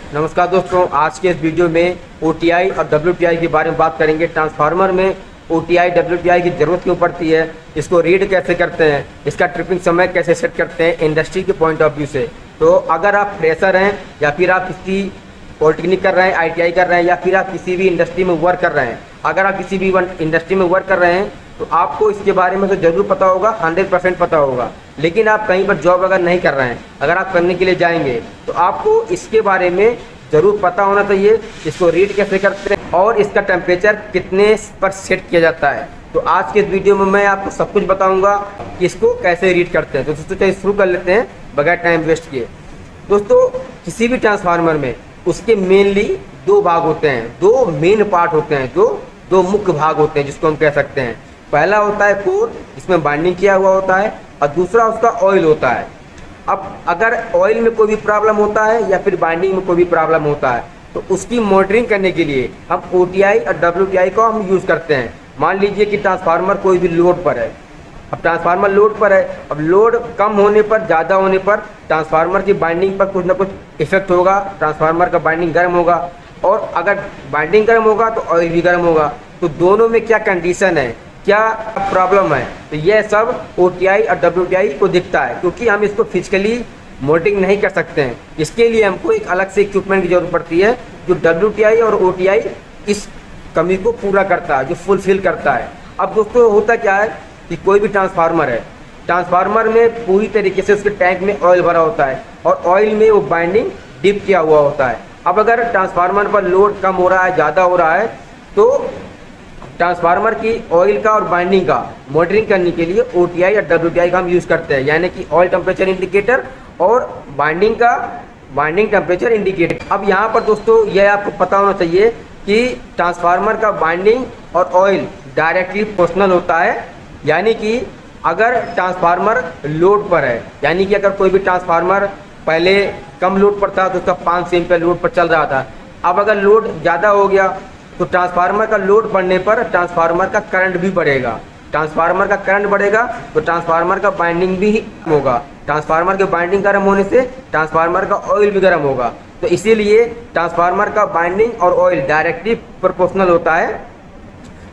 नमस्कार दोस्तों, आज के इस वीडियो में OTI और WTI के बारे में बात करेंगे। ट्रांसफार्मर में OTI WTI की ज़रूरत क्यों पड़ती है, इसको रीड कैसे करते हैं, इसका ट्रिपिंग समय कैसे सेट करते हैं इंडस्ट्री के पॉइंट ऑफ व्यू से। तो अगर आप फ्रेशर हैं या फिर आप किसी पॉलिटेक्निक कर रहे हैं, ITI कर रहे हैं या फिर आप किसी भी इंडस्ट्री में वर्क कर रहे हैं, अगर आप किसी भी इंडस्ट्री में वर्क कर रहे हैं तो आपको इसके बारे में तो ज़रूर पता होगा, 100% पता होगा। लेकिन आप कहीं पर जॉब अगर नहीं कर रहे हैं, अगर आप करने के लिए जाएंगे तो आपको इसके बारे में ज़रूर पता होना चाहिए, इसको रीड कैसे करते हैं और इसका टेम्परेचर कितने पर सेट किया जाता है। तो आज के इस वीडियो में मैं आपको सब कुछ बताऊंगा कि इसको कैसे रीड करते हैं। तो दोस्तों चलिए शुरू कर लेते हैं बगैर टाइम वेस्ट किए। दोस्तों किसी भी ट्रांसफार्मर में उसके मेनली दो भाग होते हैं, दो मेन पार्ट होते हैं, दो मुख्य भाग होते हैं जिसको हम कह सकते हैं। पहला होता है कोर, इसमें बाइंडिंग किया हुआ होता है, और दूसरा उसका ऑयल होता है। अब अगर ऑयल में कोई भी प्रॉब्लम होता है या फिर बाइंडिंग में कोई भी प्रॉब्लम होता है तो उसकी मॉनिटरिंग करने के लिए हम OTI और WTI को हम यूज़ करते हैं। मान लीजिए कि ट्रांसफार्मर कोई भी लोड पर है, अब ट्रांसफार्मर लोड पर है, अब लोड कम होने पर, ज़्यादा होने पर ट्रांसफार्मर की बाइंडिंग पर कुछ ना कुछ इफेक्ट होगा, ट्रांसफार्मर का बाइंडिंग गर्म होगा, और अगर बाइंडिंग गर्म होगा तो ऑयल भी गर्म होगा। तो दोनों में क्या कंडीशन है, क्या प्रॉब्लम है, तो यह सब OTI और WTI को दिखता है, क्योंकि हम इसको फिजिकली मॉनिटरिंग नहीं कर सकते हैं। इसके लिए हमको एक अलग से इक्विपमेंट की जरूरत पड़ती है जो WTI और OTI इस कमी को पूरा करता है, जो फुलफिल करता है। अब दोस्तों होता क्या है कि कोई भी ट्रांसफार्मर है, ट्रांसफार्मर में पूरी तरीके से उसके टैंक में ऑयल भरा होता है और ऑयल में वो बाइंडिंग डिप किया हुआ होता है। अब अगर ट्रांसफार्मर पर लोड कम हो रहा है, ज़्यादा हो रहा है, तो ट्रांसफार्मर की ऑयल का और बाइंडिंग का मॉनिटरिंग करने के लिए OTI या WTI का हम यूज़ करते हैं, यानी कि ऑयल टेम्परेचर इंडिकेटर और बाइंडिंग टेम्परेचर इंडिकेटर। अब यहाँ पर दोस्तों यह आपको पता होना चाहिए कि ट्रांसफार्मर का बाइंडिंग और ऑयल डायरेक्टली प्रोपोर्शनल होता है। यानी कि अगर ट्रांसफार्मर लोड पर है, यानी कि अगर कोई भी ट्रांसफार्मर पहले कम लोड पर था तो उसका 500 एम्पीयर लोड पर चल रहा था, अब अगर लोड ज़्यादा हो गया तो ट्रांसफार्मर का लोड बढ़ने पर ट्रांसफार्मर का करंट भी बढ़ेगा। ट्रांसफार्मर का करंट बढ़ेगा तो ट्रांसफार्मर का बाइंडिंग भी होगा, ट्रांसफार्मर के बाइंडिंग गर्म होने से ट्रांसफार्मर का ऑयल भी गर्म होगा। तो इसीलिए ट्रांसफार्मर का बाइंडिंग और ऑयल डायरेक्टली प्रोपोर्शनल होता है।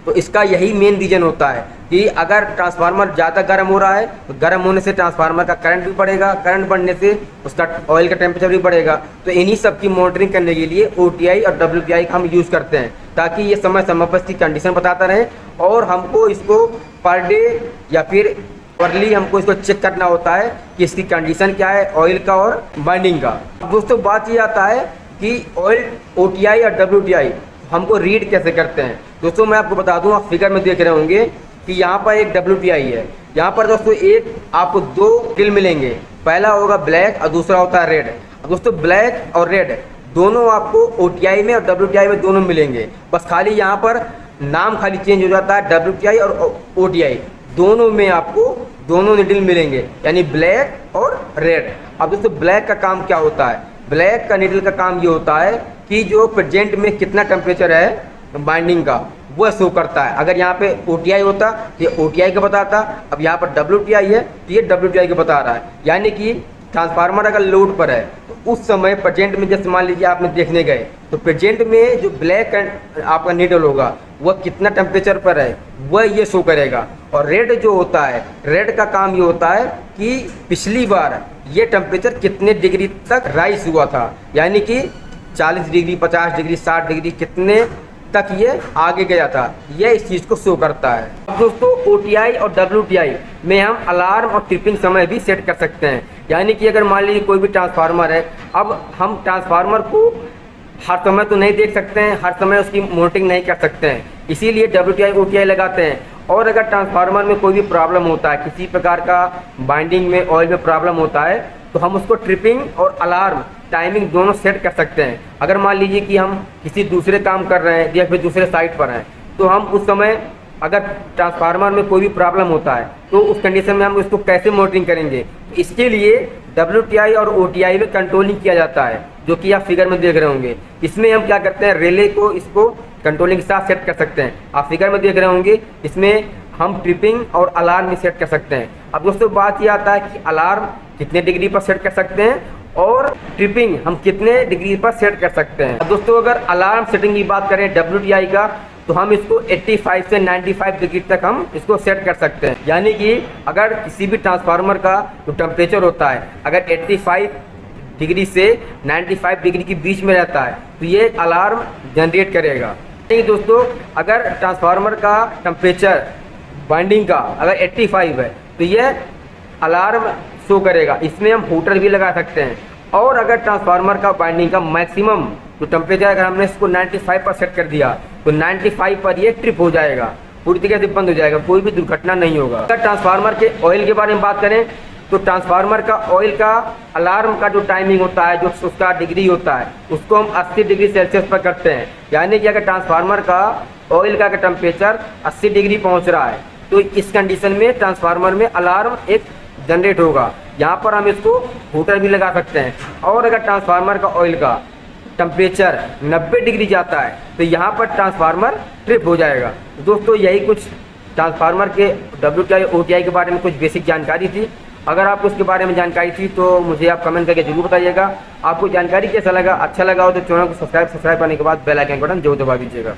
तो इसका यही मेन रीजन होता है कि अगर ट्रांसफार्मर ज़्यादा गर्म हो रहा है तो गर्म होने से ट्रांसफार्मर का करंट भी बढ़ेगा, करंट बढ़ने से उसका ऑयल का टेम्परेचर भी बढ़ेगा। तो इन्हीं सब की मॉनिटरिंग करने के लिए OTI और WTI का हम यूज़ करते हैं, ताकि ये समय समय पर इसकी कंडीशन बताता रहे और हमको इसको पर डे या फिर अर्ली हमको इसको चेक करना होता है कि इसकी कंडीशन क्या है, ऑयल का और बाइंडिंग का। अब दोस्तों बात ये आता है कि ऑयल OTI और WTI हमको रीड कैसे करते हैं। दोस्तों मैं आपको बता दूं, आप फिगर में देख रहे होंगे कि यहाँ पर एक WTI है, यहाँ पर दोस्तों एक आपको दो ड्रिल मिलेंगे, पहला होगा ब्लैक और दूसरा होता है रेड। दोस्तों ब्लैक और रेड दोनों आपको OTI में और WTI में दोनों मिलेंगे, बस खाली यहाँ पर नाम खाली चेंज हो जाता है। WTI और OTI दोनों में आपको दोनों नीडल मिलेंगे, यानी ब्लैक और रेड। अब दोस्तों ब्लैक का काम क्या होता है, ब्लैक का नीडल का काम ये होता है कि जो प्रेजेंट में कितना टेम्परेचर है बाइंडिंग का वह शो करता है। अगर यहाँ पे OTI होता तो ये OTI का बताता, अब यहाँ पर WTI है तो ये WTI का बता रहा है। यानी कि ट्रांसफार्मर अगर लोड पर है तो उस समय प्रेजेंट में, जैसे मान लीजिए आपने देखने गए तो प्रेजेंट में जो ब्लैक आपका नीडल होगा वह कितना टेम्परेचर पर है वह ये शो करेगा। और रेड जो होता है, रेड का काम ये होता है कि पिछली बार ये टेम्परेचर कितने डिग्री तक राइज हुआ था, यानी कि 40 डिग्री, 50 डिग्री, 60 डिग्री कितने तक ये आगे गया था, यह इस चीज़ को शो करता है। अब दोस्तों OTI और WTI में हम अलार्म और ट्रिपिंग समय भी सेट कर सकते हैं। यानी कि अगर मान लीजिए कोई भी ट्रांसफार्मर है, अब हम ट्रांसफार्मर को हर समय तो नहीं देख सकते हैं, हर समय उसकी मॉनिटरिंग नहीं कर सकते हैं, इसीलिए WTI OTI लगाते हैं। और अगर ट्रांसफार्मर में कोई भी प्रॉब्लम होता है, किसी प्रकार का बाइंडिंग में, ऑयल में प्रॉब्लम होता है, तो हम उसको ट्रिपिंग और अलार्म टाइमिंग दोनों सेट कर सकते हैं। अगर मान लीजिए कि हम किसी दूसरे काम कर रहे हैं या फिर दूसरे साइट पर हैं, तो हम उस समय अगर ट्रांसफार्मर में कोई भी प्रॉब्लम होता है तो उस कंडीशन में हम उसको कैसे मॉनिटरिंग करेंगे। तो इसके लिए WTI और OTI में कंट्रोलिंग किया जाता है, जो कि आप फिगर में देख रहे होंगे। इसमें हम क्या करते हैं, रिले को इसको कंट्रोलिंग के साथ सेट कर सकते हैं। आप फिगर में देख रहे होंगे, इसमें हम ट्रिपिंग और अलार्म भी सेट कर सकते हैं। अब दोस्तों बात ये आता है कि अलार्म कितने डिग्री पर सेट कर सकते हैं और ट्रिपिंग हम कितने डिग्री पर सेट कर सकते हैं। अब दोस्तों अगर अलार्म सेटिंग की बात करें WTI का, तो हम इसको 85 से 95 डिग्री तक हम इसको सेट कर सकते हैं। यानी कि अगर किसी भी ट्रांसफार्मर का जो टेम्परेचर होता है अगर 85 डिग्री से 95 डिग्री के बीच में रहता है तो ये अलार्म जनरेट करेगा। नहीं दोस्तों, अगर ट्रांसफार्मर का टेम्परेचर बाइंडिंग का अगर 85 है तो ये अलार्म शो करेगा। इसमें हम हीटर भी लगा सकते हैं। और अगर ट्रांसफार्मर का बाइंडिंग का मैक्सिमम जो टेम्परेचर अगर हमने इसको 95 पर सेट कर दिया तो 95 पर ये ट्रिप हो जाएगा, पूरी तरीके से बंद हो जाएगा, कोई भी दुर्घटना नहीं होगा। अगर ट्रांसफार्मर के ऑयल के बारे में बात करें तो ट्रांसफार्मर का ऑयल का अलार्म का जो टाइमिंग होता है, जो उसका डिग्री होता है, उसको हम 80 डिग्री सेल्सियस पर करते हैं। यानी कि अगर ट्रांसफार्मर का ऑयल का टेम्परेचर 80 डिग्री पहुंच रहा है तो इस कंडीशन में ट्रांसफार्मर में अलार्म एक जनरेट होगा। यहाँ पर हम इसको हीटर भी लगा सकते हैं। और अगर ट्रांसफार्मर का ऑयल का टेम्परेचर 90 डिग्री जाता है तो यहाँ पर ट्रांसफार्मर ट्रिप हो जाएगा। दोस्तों यही कुछ ट्रांसफार्मर के WTI OTI के बारे में कुछ बेसिक जानकारी थी। अगर आपको उसके बारे में जानकारी थी तो मुझे आप कमेंट करके जरूर बताइएगा। आपको जानकारी कैसा लगा, अच्छा लगा हो तो चैनल को सब्सक्राइब करने के बाद बेल आइकन बटन जरूर दबा दीजिएगा।